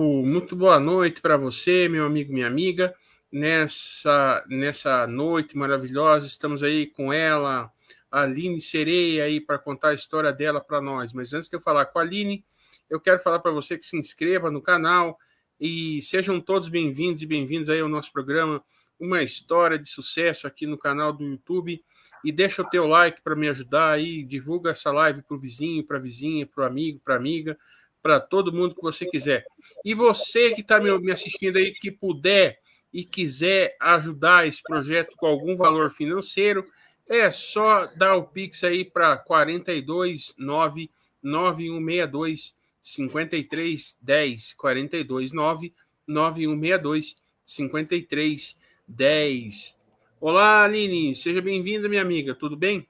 Muito boa noite para você, meu amigo, minha amiga. Nessa noite maravilhosa, estamos aí com ela, a Aline Sereia, aí para contar a história dela para nós. Mas antes de eu falar com a Aline, eu quero falar para você que se inscreva no canal e sejam todos bem-vindos e bem-vindos aí ao nosso programa, uma história de sucesso aqui no canal do YouTube. E deixa o teu like para me ajudar aí, divulga essa live para o vizinho, para a vizinha, para o amigo, para a amiga, para todo mundo que você quiser. E você que está me assistindo aí, que puder e quiser ajudar esse projeto com algum valor financeiro, é só dar o Pix aí para 429 9162 5310, 429 9162 5310. Olá, Aline, seja bem-vinda, minha amiga, tudo bem?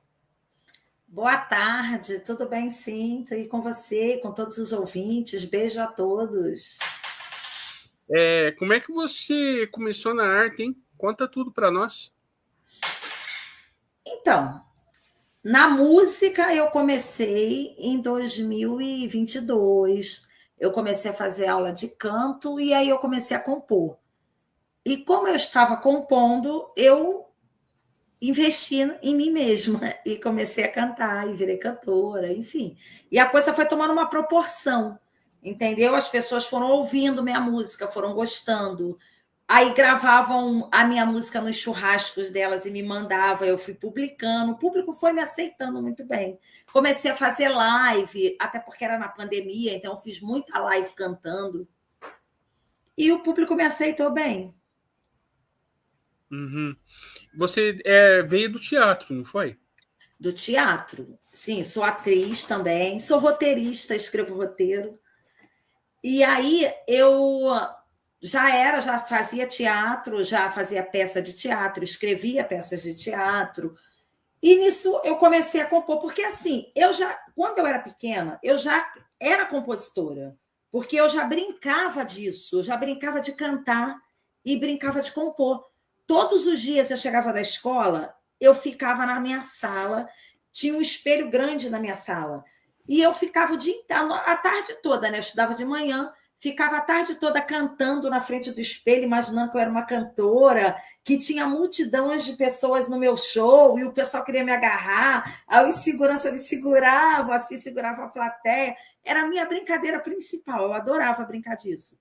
Boa tarde, tudo bem sim? E com você, com todos os ouvintes, beijo a todos. Como é que você começou na arte, hein? Conta tudo para nós. Então, na música eu comecei em 2022, eu comecei a fazer aula de canto e aí eu comecei a compor. E como eu estava compondo, eu investi em mim mesma e comecei a cantar e virei cantora, enfim. E a coisa foi tomando uma proporção, entendeu? As pessoas foram ouvindo minha música, foram gostando. Aí gravavam a minha música nos churrascos delas e me mandavam, eu fui publicando, o público foi me aceitando muito bem. Comecei a fazer live, até porque era na pandemia, então eu fiz muita live cantando. E o público me aceitou bem. Uhum. Você veio do teatro, não foi? Do teatro. Sim, sou atriz também, sou roteirista, escrevo roteiro. E aí eu já fazia teatro, já fazia peça de teatro, escrevia peças de teatro. E nisso eu comecei a compor, porque assim, quando eu era pequena, eu já era compositora, porque eu já brincava disso, eu já brincava de cantar e brincava de compor. Todos os dias eu chegava da escola, eu ficava na minha sala, tinha um espelho grande na minha sala, e eu ficava o dia inteiro, a tarde toda, né? Eu estudava de manhã, ficava a tarde toda cantando na frente do espelho, imaginando que eu era uma cantora, que tinha multidões de pessoas no meu show, e o pessoal queria me agarrar, aí os segurança me seguravam, assim, segurava a plateia. Era a minha brincadeira principal, eu adorava brincar disso.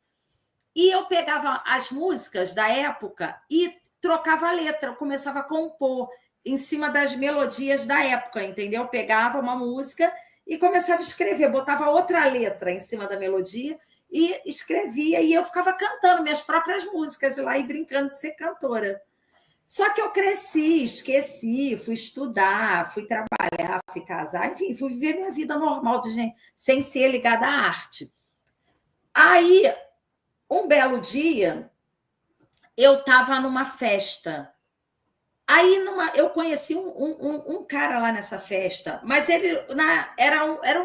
E eu pegava as músicas da época e trocava a letra, eu começava a compor em cima das melodias da época, entendeu? Eu pegava uma música e começava a escrever, botava outra letra em cima da melodia e escrevia, e eu ficava cantando minhas próprias músicas lá e brincando de ser cantora. Só que eu cresci, esqueci, fui estudar, fui trabalhar, fui casar, enfim, fui viver minha vida normal de gente, sem ser ligada à arte. Aí, um belo dia, eu estava numa festa. Aí eu conheci um cara lá nessa festa, mas ele era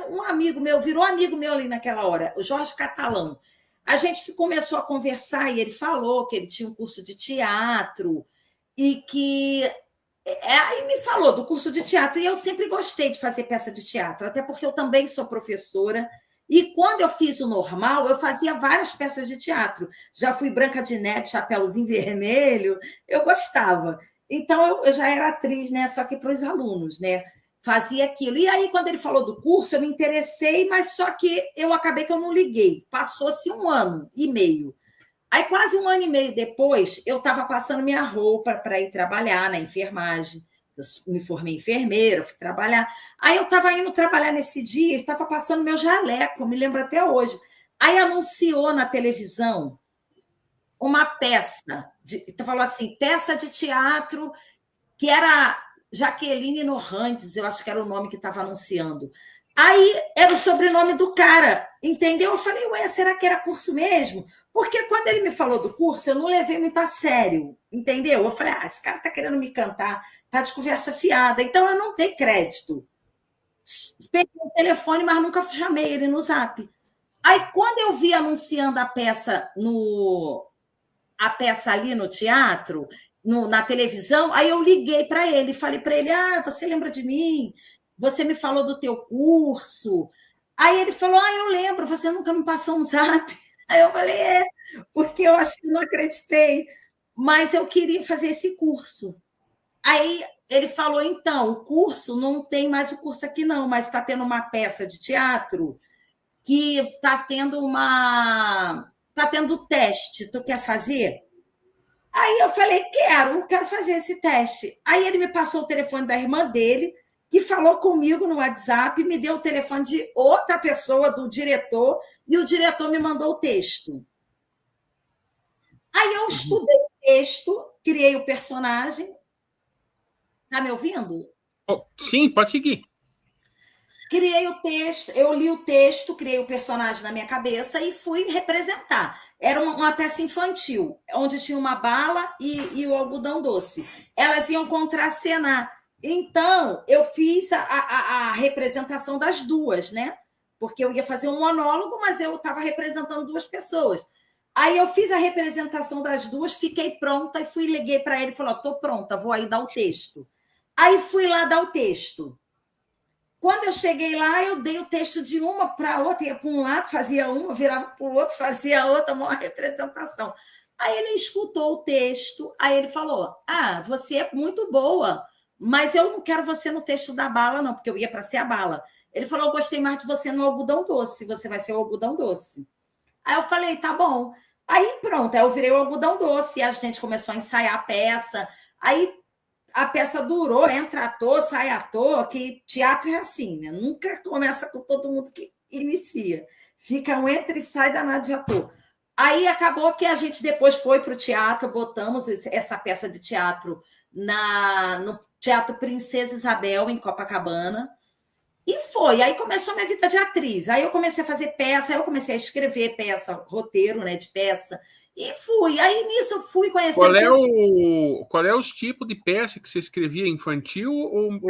um amigo meu, virou amigo meu ali naquela hora, o Jorge Catalão. A gente começou a conversar e ele falou que ele tinha um curso de teatro e que. Aí me falou do curso de teatro, e eu sempre gostei de fazer peça de teatro, até porque eu também sou professora. E quando eu fiz o normal, eu fazia várias peças de teatro. Já fui Branca de Neve, Chapeuzinho Vermelho, eu gostava. Então, eu já era atriz, né? Só que para os alunos, né? Fazia aquilo. E aí, quando ele falou do curso, eu me interessei, mas só que eu acabei que eu não liguei. Passou-se 1 ano e meio. Aí, quase 1 ano e meio depois, eu estava passando minha roupa para ir trabalhar na enfermagem. Eu me formei enfermeira, fui trabalhar. Aí eu estava indo trabalhar nesse dia, estava passando meu jaleco, me lembro até hoje. Aí anunciou na televisão uma peça, falou assim, peça de teatro, que era Jaqueline Norrantes, eu acho que era o nome que estava anunciando. Aí era o sobrenome do cara, entendeu? Eu falei, ué, será que era curso mesmo? Porque quando ele me falou do curso, eu não levei muito a sério, entendeu? Eu falei, esse cara tá querendo me cantar, tá de conversa fiada, então eu não dei crédito. Peguei o telefone, mas nunca chamei ele no zap. Aí, quando eu vi anunciando a peça ali no teatro, na televisão, aí eu liguei para ele, falei para ele, você lembra de mim? Você me falou do teu curso. Aí ele falou, eu lembro, você nunca me passou um zap. Aí eu falei, porque eu acho que não acreditei, mas eu queria fazer esse curso. Aí ele falou, então, o curso, não tem mais o curso aqui não, mas está tendo uma peça de teatro que está tendo teste, tu quer fazer? Aí eu falei, quero fazer esse teste. Aí ele me passou o telefone da irmã dele, que falou comigo no WhatsApp, me deu o telefone de outra pessoa, do diretor, e o diretor me mandou o texto. Aí eu estudei o texto, criei o personagem. Tá me ouvindo? Sim, pode seguir. Criei o texto, eu li o texto, criei o personagem na minha cabeça e fui representar. Era uma peça infantil, onde tinha uma bala e o algodão doce. Elas iam contracenar. Então, eu fiz a representação das duas, né? Porque eu ia fazer um monólogo, mas eu estava representando duas pessoas. Aí eu fiz a representação das duas, fiquei pronta e liguei para ele e falei: estou pronta, vou aí dar o texto. Aí fui lá dar o texto. Quando eu cheguei lá, eu dei o texto de uma para outra, ia para um lado, fazia uma, virava para o outro, fazia outra, uma representação. Aí ele escutou o texto, aí ele falou: você é muito boa, mas eu não quero você no texto da bala, não, porque eu ia para ser a bala. Ele falou: eu gostei mais de você no algodão doce, você vai ser o algodão doce. Aí eu falei: tá bom. Aí pronto, aí eu virei o algodão doce, e a gente começou a ensaiar a peça. Aí a peça durou, entra ator, sai ator, que teatro é assim, né? Nunca começa com todo mundo que inicia. Fica um entra e sai danado de ator. Aí acabou que a gente depois foi para o teatro, botamos essa peça de teatro no Teatro Princesa Isabel, em Copacabana, e foi. Aí começou a minha vida de atriz. Aí eu comecei a fazer peça, aí eu comecei a escrever peça, roteiro, né, de peça, e fui. Aí nisso eu fui conhecendo pessoas. Qual é os tipos de peça que você escrevia? Infantil ou de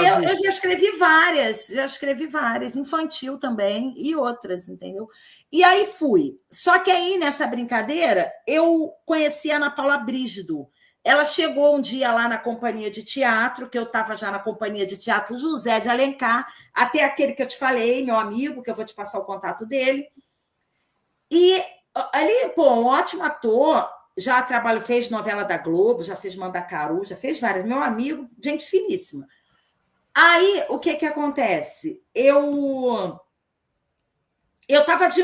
Eu adulto? já escrevi várias, infantil também, e outras, entendeu? E aí fui. Só que aí, nessa brincadeira, eu conheci a Ana Paula Brígido. Ela chegou um dia lá na companhia de teatro, que eu estava já na companhia de teatro José de Alencar, até aquele que eu te falei, meu amigo, que eu vou te passar o contato dele. E ali, pô, um ótimo ator, já trabalhou, fez novela da Globo, já fez Mandacaru, já fez várias. Meu amigo, gente finíssima. Aí, o que acontece? Eu estava de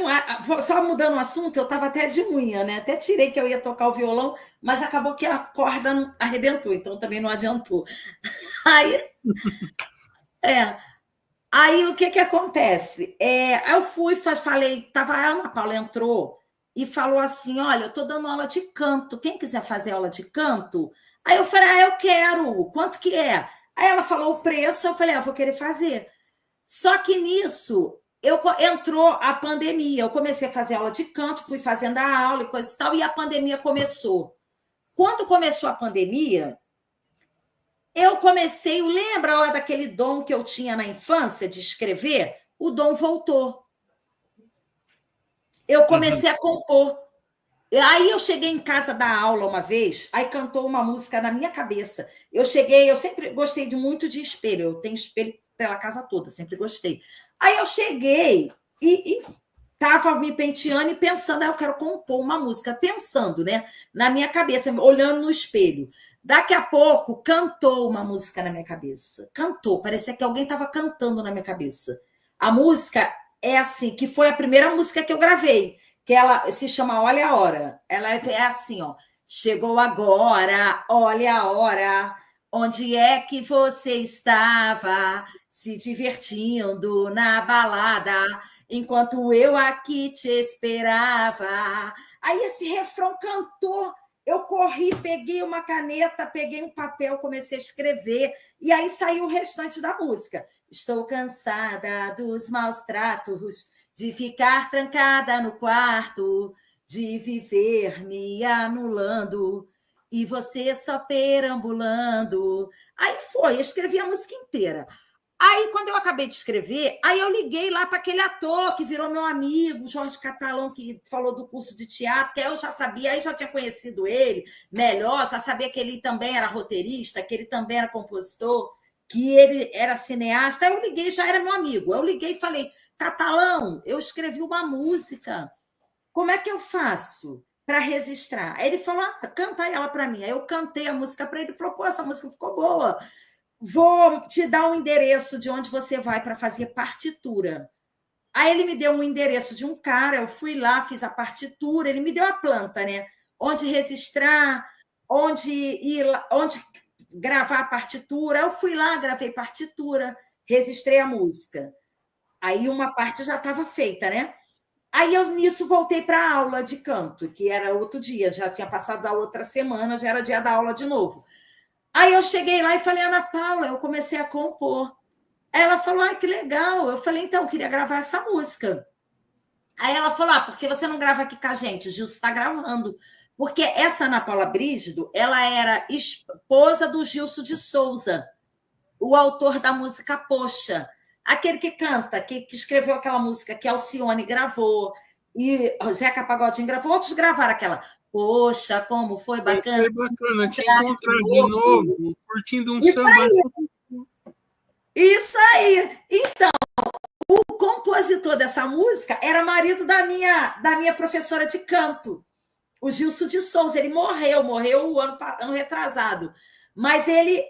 só mudando o assunto, eu estava até de unha, né? Até tirei que eu ia tocar o violão, mas acabou que a corda não arrebentou, então também não adiantou. Aí, aí o que acontece? Eu fui, falei, tava a Ana Paula entrou e falou assim: olha, eu estou dando aula de canto, quem quiser fazer aula de canto? Aí eu falei: eu quero, quanto que é? Aí ela falou o preço, eu falei: vou querer fazer. Só que nisso entrou a pandemia. Eu comecei a fazer aula de canto, fui fazendo a aula e coisa e tal, e a pandemia começou. Quando começou a pandemia, eu comecei, lembra lá daquele dom que eu tinha na infância de escrever? O dom voltou. Eu comecei a compor. Aí eu cheguei em casa da aula uma vez, aí cantou uma música na minha cabeça. Eu sempre gostei muito de espelho, eu tenho espelho pela casa toda, sempre gostei. Aí eu cheguei e estava me penteando e pensando, eu quero compor uma música, pensando, né, na minha cabeça, olhando no espelho. Daqui a pouco, cantou uma música na minha cabeça. Cantou, parecia que alguém estava cantando na minha cabeça. A música é assim, que foi a primeira música que eu gravei, que ela se chama Olha a Hora. Ela é assim, ó. Chegou agora, olha a hora, onde é que você estava se divertindo na balada, enquanto eu aqui te esperava. Aí esse refrão cantou, eu corri, peguei uma caneta, peguei um papel, comecei a escrever, e aí saiu o restante da música. Estou cansada dos maus tratos, de ficar trancada no quarto, de viver me anulando, e você só perambulando. Aí foi, eu escrevi a música inteira. Aí, quando eu acabei de escrever, aí eu liguei lá para aquele ator que virou meu amigo, Jorge Catalão, que falou do curso de teatro, que eu já sabia, aí já tinha conhecido ele melhor, já sabia que ele também era roteirista, que ele também era compositor, que ele era cineasta. Aí eu liguei, já era meu amigo. Eu liguei e falei: Catalão, eu escrevi uma música como é que eu faço para registrar? Aí ele falou, canta ela para mim. Aí eu cantei a música para ele, ele falou, pô, essa música ficou boa. Vou te dar um endereço de onde você vai para fazer partitura. Aí ele me deu um endereço de um cara, eu fui lá, fiz a partitura, ele me deu a planta, né? Onde registrar, onde ir, onde gravar a partitura. Eu fui lá, gravei partitura, registrei a música. Aí uma parte já estava feita, né? Aí eu nisso voltei para a aula de canto, que era outro dia, já tinha passado da outra semana, já era dia da aula de novo. Aí eu cheguei lá e falei, Ana Paula, eu comecei a compor. Aí ela falou, que legal. Eu falei, então, eu queria gravar essa música. Aí ela falou, por que você não grava aqui com a gente? O Gilson está gravando. Porque essa Ana Paula Brígido, ela era esposa do Gilson de Souza, o autor da música Poxa. Aquele que canta, que escreveu aquela música que Alcione gravou, e Zeca Pagodinho gravou, outros gravaram aquela Poxa, como foi bacana. Foi bacana, te encontrar de novo, curtindo um samba. Isso aí. Então, o compositor dessa música era marido da minha professora de canto, o Gilson de Souza. Ele morreu o ano retrasado. Mas ele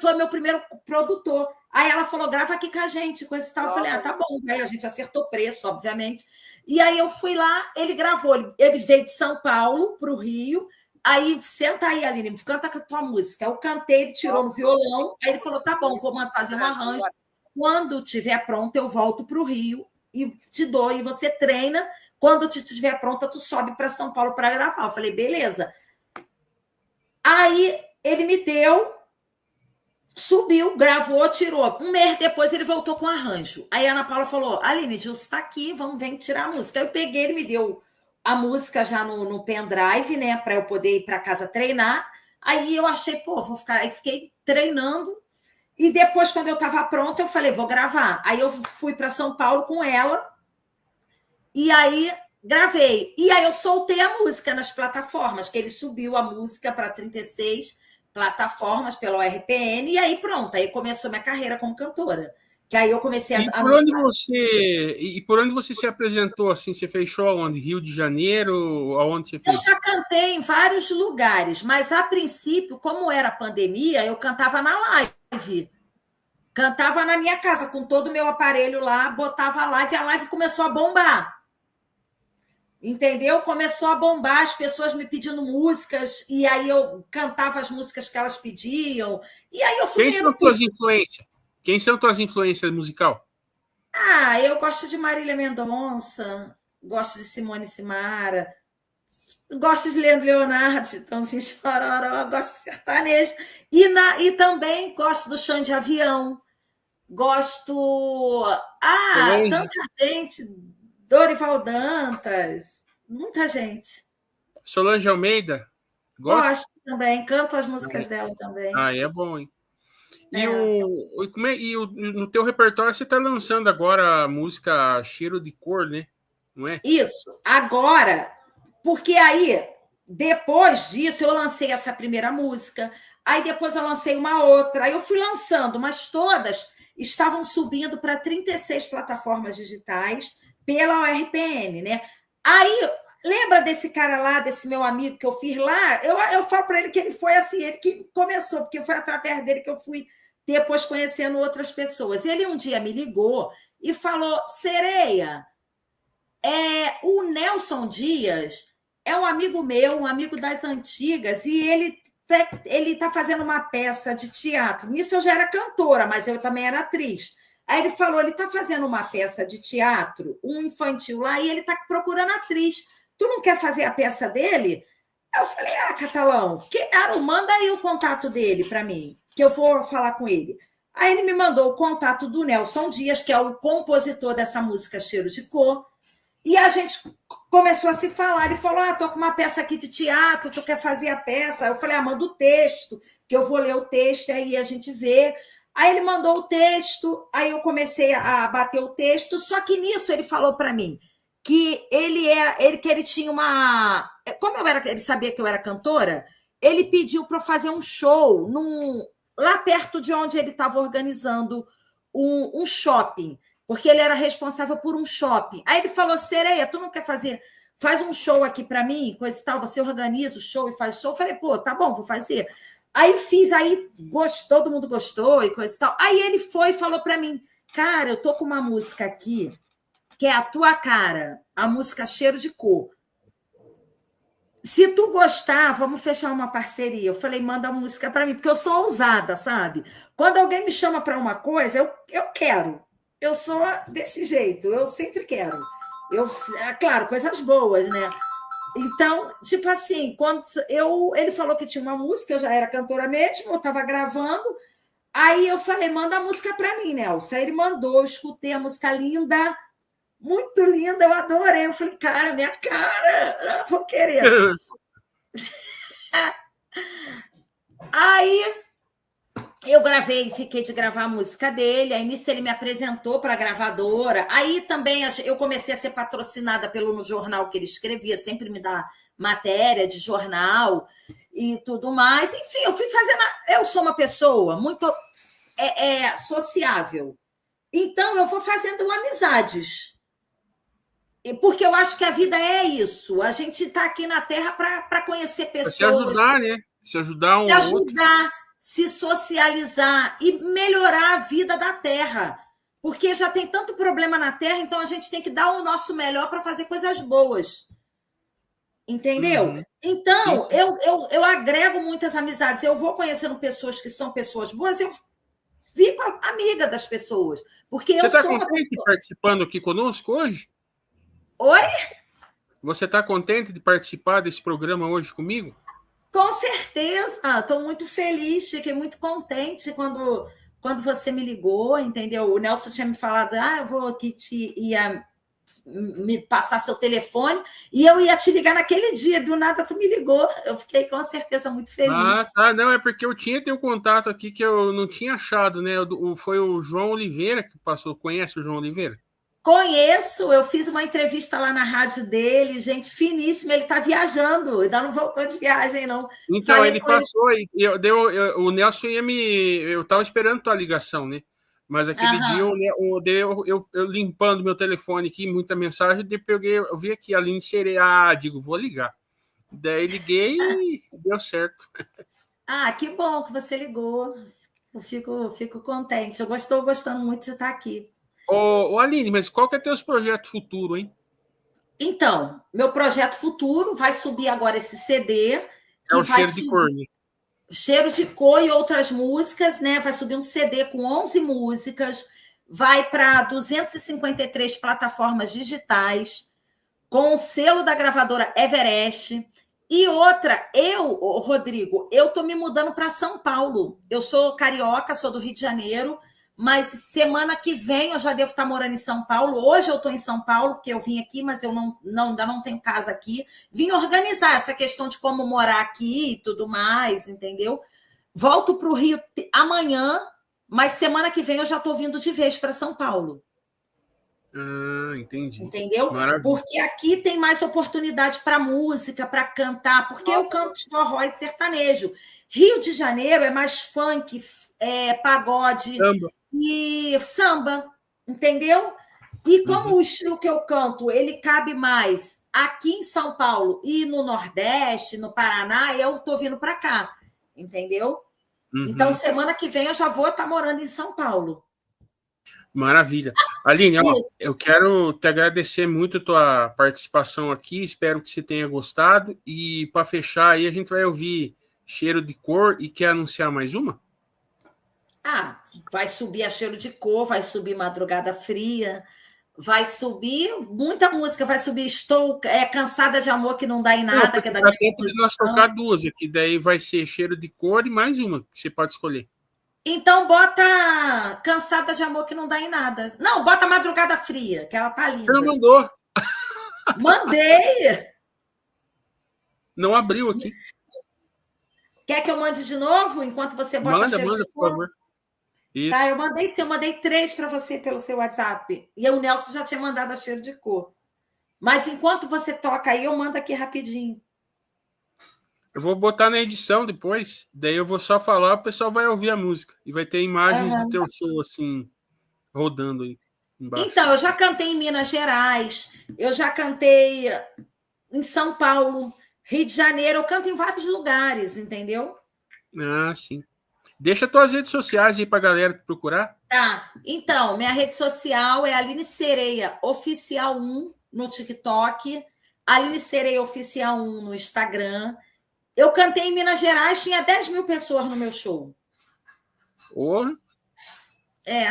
foi meu primeiro produtor. Aí ela falou, grava aqui com a gente, com esse tal. Eu falei, tá bom. Aí a gente acertou preço, obviamente. E aí eu fui lá, ele gravou. Ele veio de São Paulo para o Rio. Aí, senta aí, Aline, canta com a tua música. Eu cantei, ele tirou no violão. Aí ele falou, tá bom, vou fazer um arranjo. Quando estiver pronto, eu volto para o Rio e te dou. E você treina. Quando estiver pronta, tu sobe para São Paulo para gravar. Eu falei, beleza. Aí ele me deu, subiu, gravou, tirou. Um mês depois ele voltou com arranjo. Aí a Ana Paula falou, Aline, Gilson está aqui, vem tirar a música. Aí eu peguei, ele me deu a música já no pendrive, né, para eu poder ir para casa treinar. Aí eu achei, vou ficar. Aí fiquei treinando. E depois, quando eu estava pronta, eu falei, vou gravar. Aí eu fui para São Paulo com ela. E aí gravei. E aí eu soltei a música nas plataformas, que ele subiu a música para 36 plataformas pela RPN. E aí pronto, aí começou minha carreira como cantora. Que aí eu comecei a por onde você se apresentou assim? Você fez show onde? Rio de Janeiro? Aonde você fez? Eu já cantei em vários lugares, mas a princípio, como era pandemia, eu cantava na live. Cantava na minha casa, com todo o meu aparelho lá, botava a live começou a bombar. Entendeu? Começou a bombar, as pessoas me pedindo músicas, e aí eu cantava as músicas que elas pediam. E aí eu fui. Quem são tuas influências? Quem são tuas influências musical? Eu gosto de Marília Mendonça, gosto de Simone Simara, gosto de Leandro Leonardo, Chitãozinho Chororó, gosto de sertanejo. E também gosto do Chão de Avião, gosto. Tanta gente, Dorival Dantas, muita gente. Solange Almeida? Gosto também, canto as músicas dela também. É bom, hein? E no teu repertório você está lançando agora a música Cheiro de Cor, né? Não é? Isso. Agora, porque aí, depois disso, eu lancei essa primeira música, aí depois eu lancei uma outra, aí eu fui lançando, mas todas estavam subindo para 36 plataformas digitais pela ORPN, né? Aí, lembra desse cara lá, desse meu amigo que eu fiz lá? Eu falo para ele que ele foi assim, ele que começou, porque foi através dele que eu fui depois conhecendo outras pessoas. Ele um dia me ligou e falou, Sereia, o Nelson Dias é um amigo meu, um amigo das antigas, e ele está fazendo uma peça de teatro. Nisso eu já era cantora, mas eu também era atriz. Aí ele falou, ele está fazendo uma peça de teatro, um infantil lá, e ele está procurando atriz. Tu não quer fazer a peça dele? Eu falei, Catalão, manda aí o contato dele para mim, que eu vou falar com ele. Aí ele me mandou o contato do Nelson Dias, que é o compositor dessa música Cheiro de Cor, e a gente começou a se falar. Ele falou, estou com uma peça aqui de teatro, tu quer fazer a peça? Eu falei, manda o texto, que eu vou ler o texto, aí a gente vê. Aí ele mandou o texto, aí eu comecei a bater o texto, só que nisso ele falou para mim que ele tinha uma... Como ele sabia que eu era cantora, ele pediu para eu fazer um show lá perto de onde ele estava organizando um shopping, porque ele era responsável por um shopping. Aí ele falou, Sereia, tu não quer fazer... Faz um show aqui para mim, coisa e tal, você organiza o show e faz show. Eu falei, pô, tá bom, vou fazer. Aí fiz, aí todo mundo gostou e coisa e tal. Aí ele foi e falou para mim, cara, eu tô com uma música aqui, que é a tua cara, a música Cheiro de Cor. Se tu gostar, vamos fechar uma parceria. Eu falei, manda a música para mim, porque eu sou ousada, sabe? Quando alguém me chama para uma coisa, eu quero. Eu sou desse jeito, eu sempre quero. Claro, coisas boas, né? Então, tipo assim, ele falou que tinha uma música, eu já era cantora mesmo, eu estava gravando, aí eu falei, manda a música para mim, Nelson. Aí ele mandou, eu escutei a música linda, muito linda, eu adorei. Eu falei, cara, minha cara, vou querer. Aí eu fiquei de gravar a música dele, aí nisso ele me apresentou para a gravadora, aí também eu comecei a ser patrocinada no jornal que ele escrevia, sempre me dá matéria de jornal e tudo mais, enfim, eu fui fazendo, eu sou uma pessoa muito sociável, então eu vou fazendo amizades, porque eu acho que a vida é isso, a gente está aqui na Terra para conhecer pessoas. Se ajudar, né? Se ajudar um ao outro. Se socializar e melhorar a vida da Terra. Porque já tem tanto problema na Terra, então a gente tem que dar o nosso melhor para fazer coisas boas. Entendeu? Uhum. Então, sim. Eu agrego muitas amizades. Eu vou conhecendo pessoas que são pessoas boas, eu fico amiga das pessoas. Porque você está contente participando aqui conosco hoje? Oi? Você está contente de participar desse programa hoje comigo? Com certeza, estou muito feliz, fiquei muito contente quando você me ligou, entendeu? O Nelson tinha me falado, eu vou aqui ia me passar seu telefone, e eu ia te ligar naquele dia, do nada tu me ligou, eu fiquei com certeza muito feliz. Tá, não, é porque eu tinha teu contato aqui que eu não tinha achado, né? Foi o João Oliveira que passou, conhece o João Oliveira? Conheço, eu fiz uma entrevista lá na rádio dele, gente finíssima, ele está viajando, ainda não voltou de viagem, não. Então, falei, ele passou, o Nelson eu estava esperando tua ligação, né? Mas aquele dia eu limpando meu telefone aqui, muita mensagem, eu vi aqui a Aline Sereia, digo, vou ligar. Daí liguei e deu certo. Que bom que você ligou, eu fico contente, eu estou gostando muito de estar aqui. Aline, mas qual que é teus projetos futuros, hein? Então, meu projeto futuro vai subir agora esse CD. Que o Cheiro de Cor, né? Cheiro de Cor e outras músicas, né? Vai subir um CD com 11 músicas, vai para 253 plataformas digitais, com o selo da gravadora Everest. E outra, Rodrigo, eu estou me mudando para São Paulo. Eu sou carioca, sou do Rio de Janeiro, mas semana que vem eu já devo estar morando em São Paulo. Hoje eu estou em São Paulo, porque eu vim aqui, mas eu ainda não tenho casa aqui. Vim organizar essa questão de como morar aqui e tudo mais, entendeu? Volto para o Rio amanhã, mas semana que vem eu já estou vindo de vez para São Paulo. Entendi. Entendeu? Maravilha. Porque aqui tem mais oportunidade para música, para cantar, porque eu canto forró e sertanejo. Rio de Janeiro é mais funk, pagode e samba, entendeu? E como o estilo que eu canto, ele cabe mais aqui em São Paulo e no Nordeste, no Paraná, eu estou vindo para cá, entendeu? Então, semana que vem eu já vou estar morando em São Paulo. Maravilha. Aline, eu quero te agradecer muito a tua participação aqui, espero que você tenha gostado, e para fechar aí a gente vai ouvir Cheiro de Cor e quer anunciar mais uma? Vai subir a Cheiro de Cor, vai subir Madrugada Fria, vai subir muita música, vai subir Estou Cansada de Amor que não dá em nada, não, que é da minha tempo de nós tocar duas aqui, daí vai ser Cheiro de Cor e mais uma que você pode escolher. Então bota Cansada de Amor que não dá em nada. Não, bota Madrugada Fria, que ela tá linda. Você não mandou? Mandei! Não abriu aqui. Quer que eu mande de novo enquanto você bota Manda, por favor. Isso. Tá, eu mandei 3 para você pelo seu WhatsApp. E o Nelson já tinha mandado a Cheiro de Cor. Mas enquanto você toca aí, eu mando aqui rapidinho. Eu vou botar na edição depois, daí eu vou só falar, o pessoal vai ouvir a música e vai ter imagens do teu show assim rodando aí. embaixo. Então, eu já cantei em Minas Gerais, eu já cantei em São Paulo, Rio de Janeiro, eu canto em vários lugares, entendeu? Ah, sim. Deixa tuas redes sociais aí pra galera procurar. Tá. Então, minha rede social é Aline Sereia Oficial 1 no TikTok, Aline Sereia Oficial 1 no Instagram. Eu cantei em Minas Gerais, tinha 10 mil pessoas no meu show. Ou É.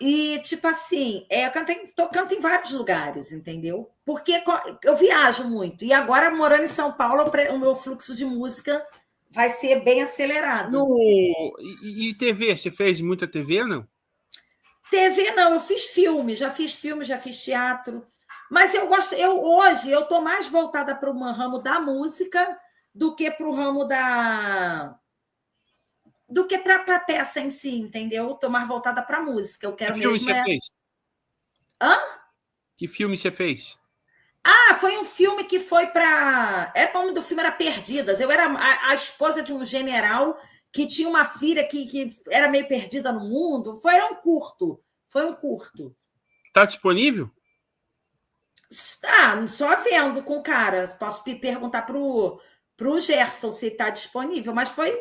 E, tipo assim, eu canto em vários lugares, entendeu? Porque eu viajo muito. E agora, morando em São Paulo, o meu fluxo de música vai ser bem acelerado. E TV? Você fez muita TV ou não? TV, não, eu fiz filme, já fiz teatro. Mas hoje eu estou mais voltada para o ramo da música do que para o ramo do que para a peça em si, entendeu? Estou mais voltada para a música. Eu quero Que filme mesmo você fez? Hã? Que filme você fez? Foi um filme que foi para. O nome do filme era Perdidas. Eu era a esposa de um general que tinha uma filha que era meio perdida no mundo. Foi um curto. Tá disponível? Só vendo com o cara. Posso perguntar pro Gerson se está disponível, mas foi.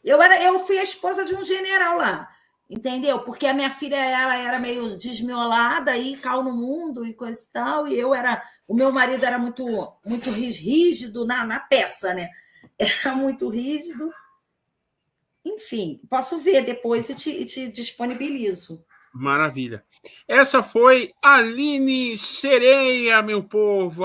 Eu fui a esposa de um general lá, entendeu? Porque a minha filha ela era meio desmiolada e caiu no mundo e coisa e tal, e o meu marido era muito rígido na peça, né? Era muito rígido. Enfim, posso ver depois e te disponibilizo. Maravilha. Essa foi Aline Sereia, meu povo.